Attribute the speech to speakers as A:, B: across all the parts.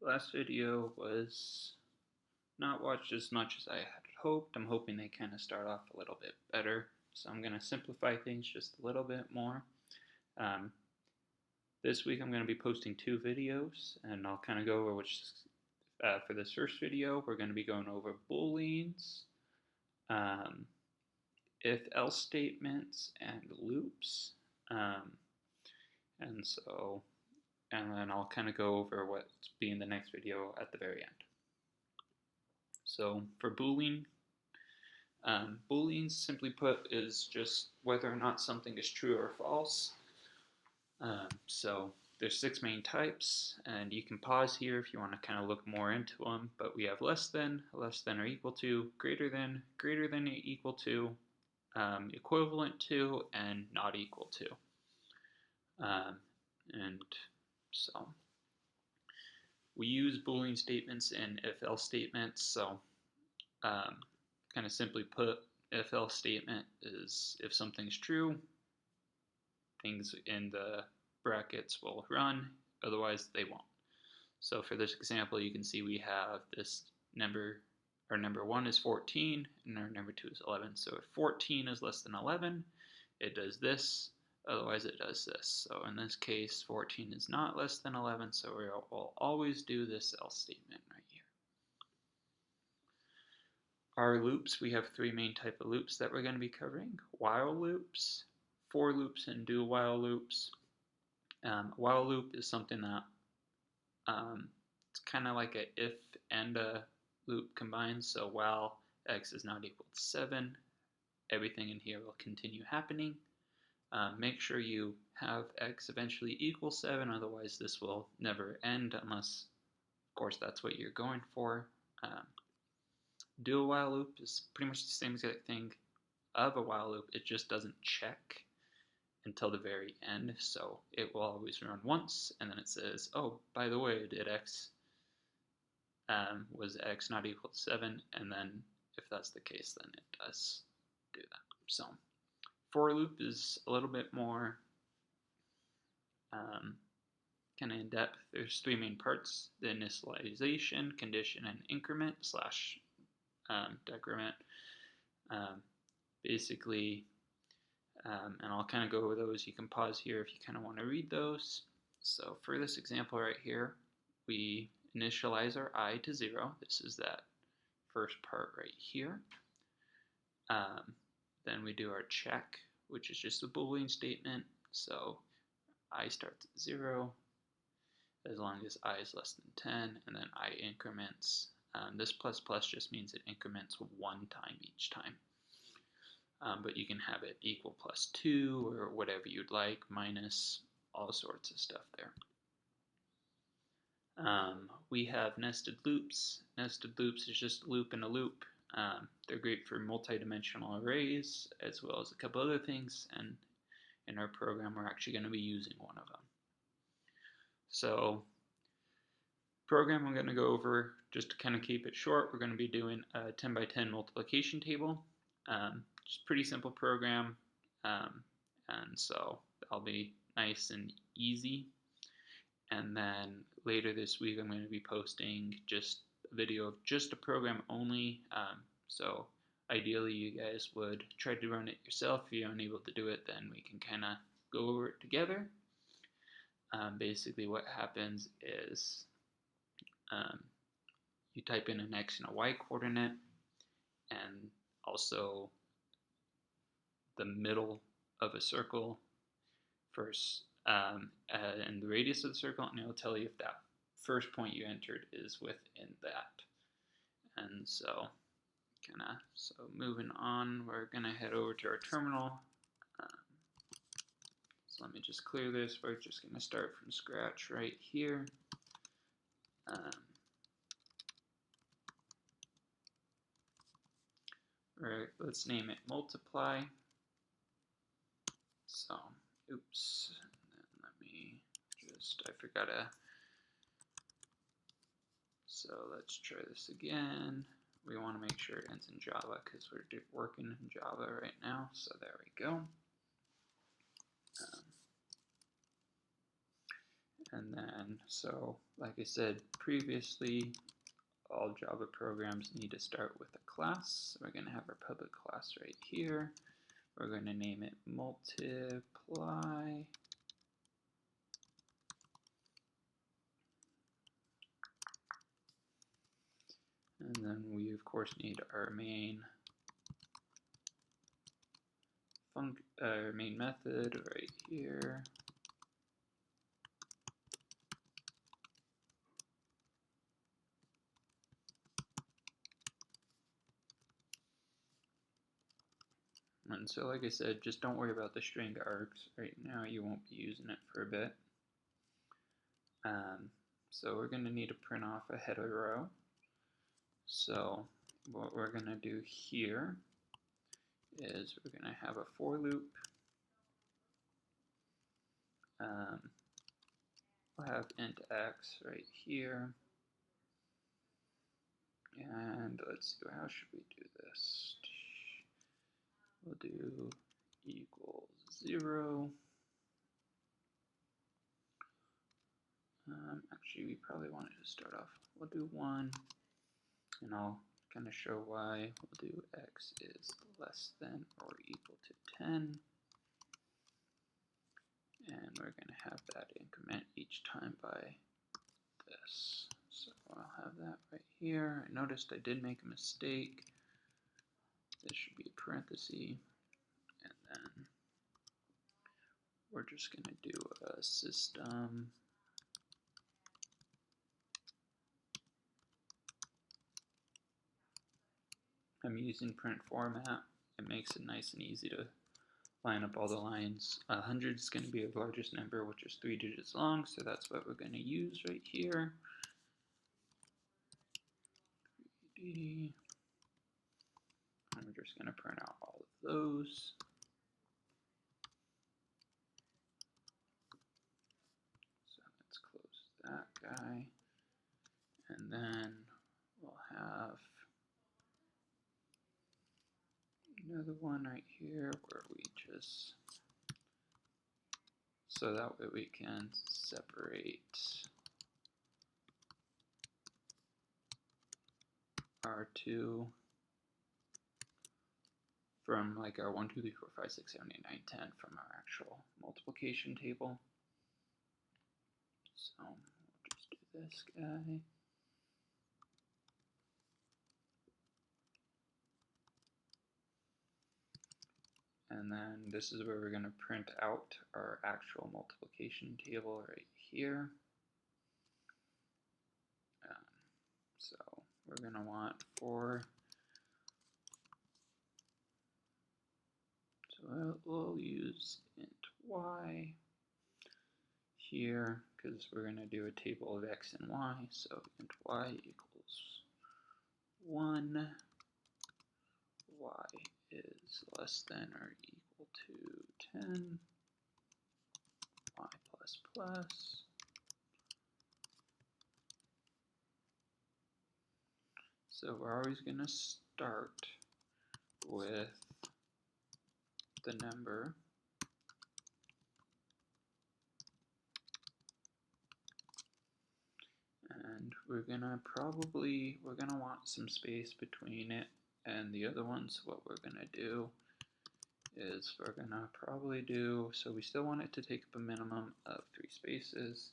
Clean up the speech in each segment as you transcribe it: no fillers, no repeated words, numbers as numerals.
A: Last video was not watched as much as I had hoped. I'm hoping they kind of start off a little bit better. So I'm going to simplify things just a little bit more. This week I'm going to be posting 2 videos, and I'll kind of go over which, for this first video, we're going to be going over booleans, if-else statements, and loops. And then I'll kind of go over what's be in the next video at the very end. So for Boolean, Booleans simply put is just whether or not something is true or false. So there's 6 main types, and you can pause here if you want to kind of look more into them, but we have less than or equal to, greater than or equal to, equivalent to, and not equal to. And so we use Boolean statements in if-else statements. So kind of simply put, if-else statement is if something's true, things in the brackets will run, otherwise they won't. So for this example, you can see we have this number, our number 1 is 14, and our number 2 is 11. So if 14 is less than 11, it does this, otherwise it does this. So in this case, 14 is not less than 11, so we'll always do this else statement right here. Our loops, we have 3 main type of loops that we're going to be covering: while loops, for loops, and do while loops. A while loop is something that it's kind of like a if and a loop combined. So while x is not equal to 7, everything in here will continue happening. Make sure you have x eventually equal 7, otherwise this will never end unless, of course, that's what you're going for. Do a while loop is pretty much the same exact thing of a while loop, it just doesn't check until the very end, so it will always run once, and then it says, oh, by the way, did x, was x not equal to 7, and then if that's the case, then it does do that. So for loop is a little bit more kind of in depth. There's 3 main parts: the initialization, condition, and increment slash decrement. Basically, and I'll kind of go over those. You can pause here if you kind of want to read those. So for this example right here, we initialize our I to 0. This is that first part right here. Then we do our check, which is just a Boolean statement. So I starts at 0 as long as I is less than 10, and then I increments. This plus plus just means it increments 1 time each time. But you can have it equal plus 2 or whatever you'd like, minus, all sorts of stuff there. We have nested loops. Nested loops is just a loop in a loop. They're great for multi-dimensional arrays as well as a couple other things, and in our program we're actually going to be using one of them. So program I'm going to go over, just to kind of keep it short, we're going to be doing a 10 by 10 multiplication table. Just pretty simple program, and so that'll be nice and easy. And then later this week I'm going to be posting just a video of just a program only. So ideally you guys would try to run it yourself. If you're unable to do it, then we can kind of go over it together. Basically what happens is you type in an x and a y coordinate, and also the middle of a circle first, and the radius of the circle, and it'll tell you if that first point you entered is within that. And so moving on, we're gonna head over to our terminal. So let me just clear this. We're just gonna start from scratch right here. Alright, let's name it multiply. So, oops, let me just, I forgot to, so let's try this again. We want to make sure it ends in Java because we're working in Java right now, so there we go. And then, so like I said previously, all Java programs need to start with a class. So we're going to have our public class right here. We're going to name it multiply. And then we of course need our main method right here. And so like I said, just don't worry about the string args right now. You won't be using it for a bit. So we're going to need to print off a header row. So what we're going to do here is we're going to have a for loop. We'll have int x right here. And let's see, how should we do this? We'll do equals 0. Actually, we probably wanted to start off. We'll do 1, and I'll kind of show why. We'll do x is less than or equal to 10. And we're going to have that increment each time by this. So I'll have that right here. I noticed I did make a mistake. This should be a parenthesis. And then we're just going to do a system. I'm using print format. It makes it nice and easy to line up all the lines. 100 is going to be the largest number, which is 3 digits long, so that's what we're going to use right here. 3D. And we're just going to print out all of those. So let's close that guy. And then we'll have another one right here where we just, so that way we can separate our 2 from like our 1, 2, 3, 4, 5, 6, 7, 8, 9, 10 from our actual multiplication table. So we'll just do this guy. And then this is where we're going to print out our actual multiplication table right here. So we're going to want 4. So we'll use int y here because we're going to do a table of x and y. So int y equals 1. Y is less than or equal to 10. Y plus plus. So we're always going to start with the number. And we're going to want some space between it and the other one. So what we're going to do is we're going to probably do, so we still want it to take up a minimum of 3 spaces.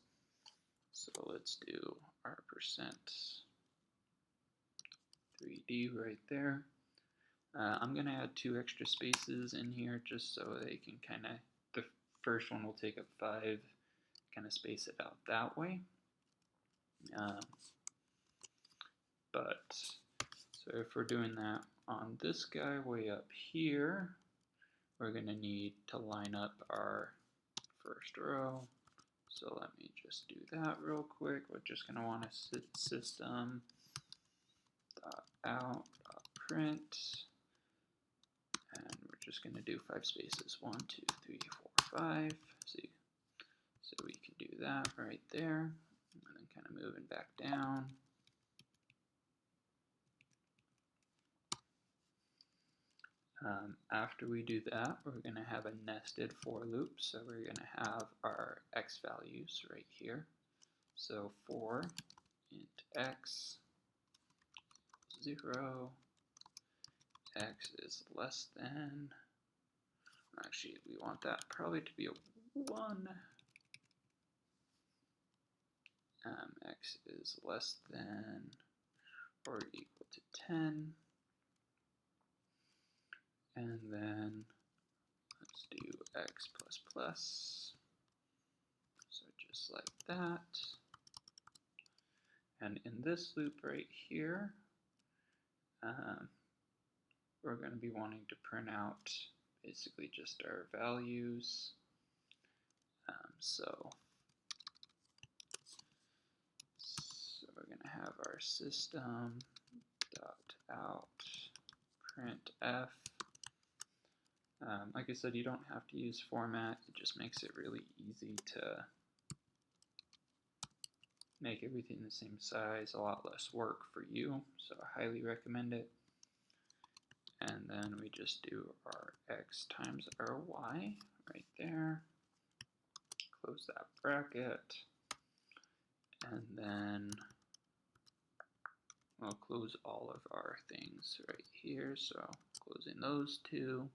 A: So let's do our percent 3D right there. I'm going to add 2 extra spaces in here just so they can kind of, the first one will take up 5, kind of space it out that way. So if we're doing that on this guy way up here, we're going to need to line up our first row. So let me just do that real quick. We're just going to want to system out print, and we're just going to do 5 spaces. 1, 2, 3, 4, 5. See, so we can do that right there, and then kind of moving back down. After we do that, we're going to have a nested for loop. So we're going to have our x values right here. So for int x 0, x is less than, actually we want that probably to be a 1, x is less than or equal to 10, and then let's do x plus plus, so just like that. And in this loop right here, we're going to be wanting to print out basically just our values. So we're going to have our system dot out printf. Like I said, you don't have to use format. It just makes it really easy to make everything the same size, a lot less work for you. So I highly recommend it. And then we just do our x times our y right there. Close that bracket. And then we'll close all of our things right here. So closing those two,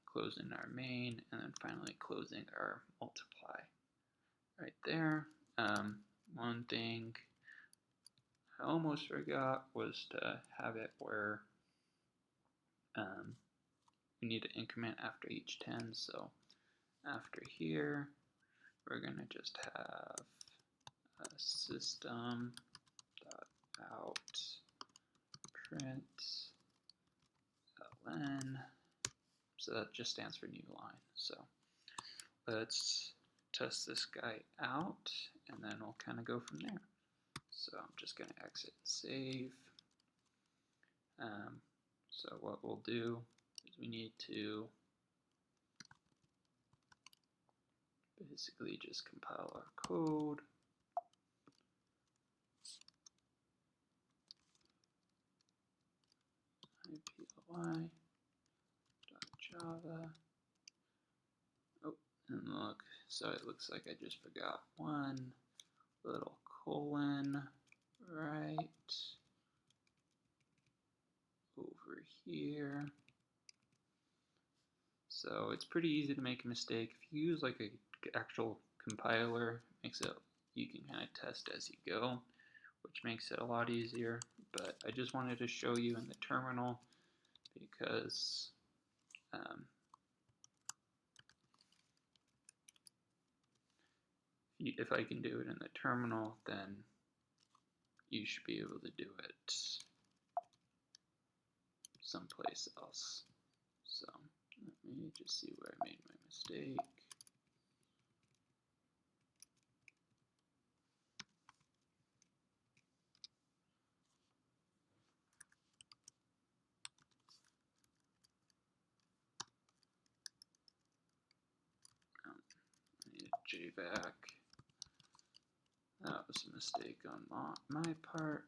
A: closing our main, and then finally closing our multiply right there. One thing I almost forgot was to have it where we need to increment after each 10. So after here, we're going to just have a system dot out print ln. So that just stands for new line. So let's test this guy out, and then we'll kind of go from there. So I'm just going to exit and save. So what we'll do is we need to basically just compile our code. iply.java. Oh, and look, so it looks like I just forgot one little colon right over here. So it's pretty easy to make a mistake. If you use like an actual compiler, makes it, you can kind of test as you go, which makes it a lot easier. But I just wanted to show you in the terminal because if I can do it in the terminal, then you should be able to do it someplace else. So let me just see where I made my mistake. I need JVac. That was a mistake on my part.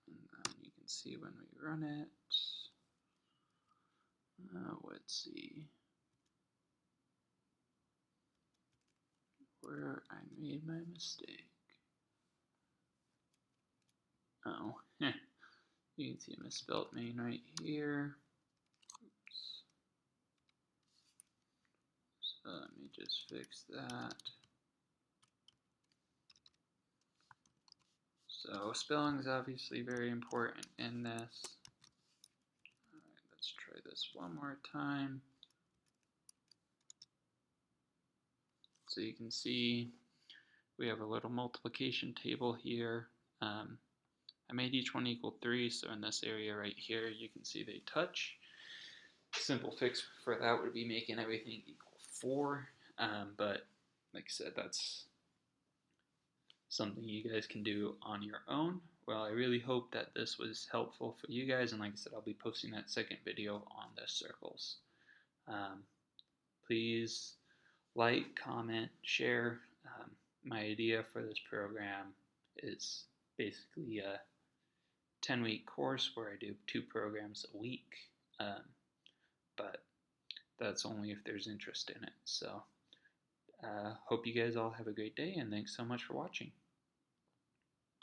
A: And then you can see when we run it. Let's see where I made my mistake. Oh, you can see a misspelled main right here. Oops. So let me just fix that. So spelling is obviously very important in this. Alright, let's try this one more time. So you can see we have a little multiplication table here. I made each one equal 3, so in this area right here you can see they touch. Simple fix for that would be making everything equal 4, but like I said, that's something you guys can do on your own. Well, I really hope that this was helpful for you guys, and like I said, I'll be posting that second video on the circles. Please like, comment, share my idea for this program, is basically a 10-week course where I do 2 programs a week, but that's only if there's interest in it. So hope you guys all have a great day, and thanks so much for watching.